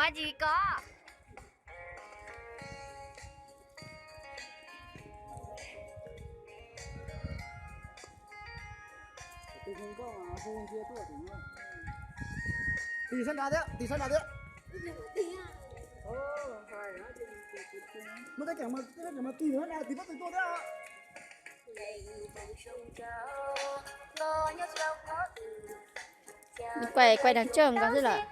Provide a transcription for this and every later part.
Hoa gì có. Tôi không có mà không kia tôi thì nữa. Tỷ sân đá đấy, tỷ sân đá đấy. Mà cái mà tỷ nữa nào tỷ bắt từ tôi đấy à. Quay đằng trước có gì là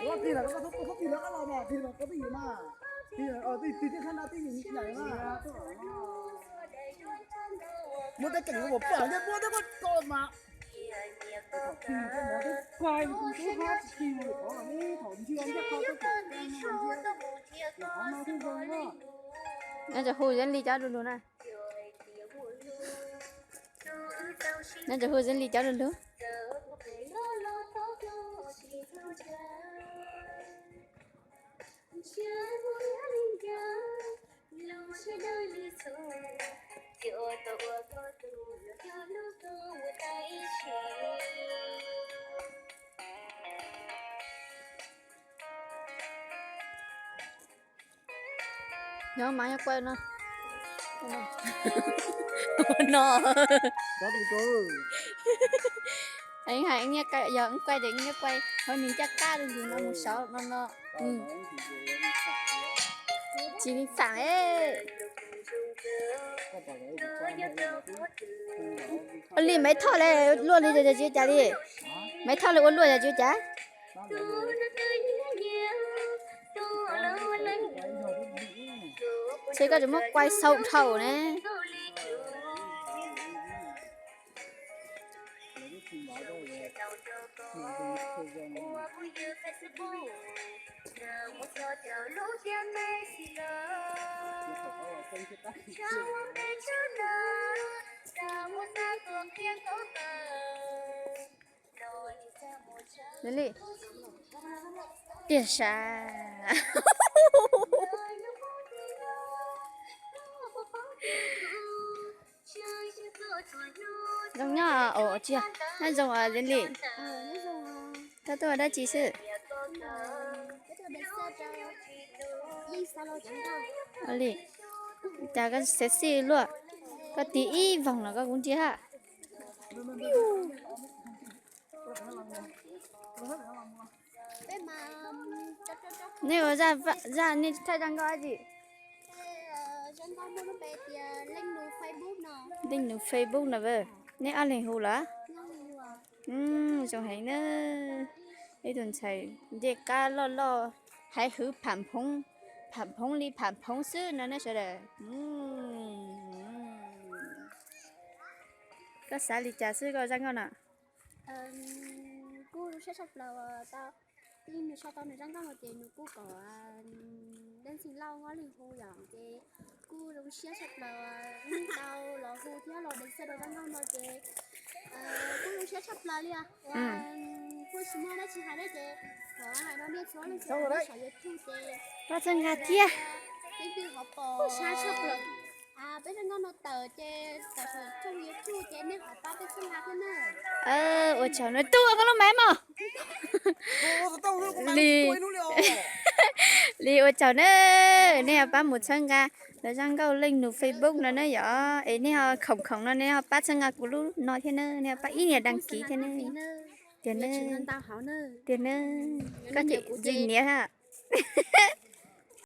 Đó tỷ là có tỷ là cái mà tỷ là có tỷ mà. Tỷ ở tỷ trên sân đá tỷ gì nhảy mà. Một cái cảnh của bỏ nhá, mua cái con mà. Quay một số hát thì có là mấy thổn chưa chắc không có nên cho hôi dân ly cháu luôn này. Nên cho hôi dân ly cháu luôn. Nhớ máy quay nó. Nó. đó thì cô. Anh hai anh nghe cái giờ anh quay để anh nghe quay. Thôi mình chắc cá được gì nó một sáu nó. Chỉ bị phản ấy. Ôn li mấy thọ này luôn đi cho chú trả đi. Mấy thọ này ôn luôn cho chú trả. Chứ có chúng quay sâu thầu nè. Lily, tiền xa. Giống nhá, ồ chưa? Nó giống à Lily. Tao tôi ở đây chỉ sự. Lily, ta cái sexy luôn. Có tí y vòng là có cũng chưa hả? Nếu mà ra nên thay đăng gọi gì? Link được Facebook nào vậy? Nếu ăn liền hù lá? Trong hành nữa. Đây tuần chạy để cá lo hãy hứ phản phong li phản phong sư nó sẽ là các xã li trà sư có răng không ạ? Cô sẽ sắp là tao tin sau tao này răng răng một tiền cô có đang xin lau ngó liền cô dọn cái cô đâu sẽ sắp là tao là cô theo là đến xe đồ răng răng một cái cô đâu sẽ sắp là đi à cô xin mua nó chỉ hai đấy cái hai nó biết số lên số đấy có chân gà tia cái việc họ bỏ xa sắp rồi bây giờ nó tờ chế tờ trong YouTube chế nên họ bắt cái chân gà thế này ôi trời nó tua con nó máy mà li ôi trời nó nè bắt một chân gà rồi răng câu link được Facebook nó nói rõ ấy nè họ khổng nó nè họ bắt chân gà của lúc nói thế nè bắt ý nè đăng ký thế nè tiền nè có chị gì nhé hả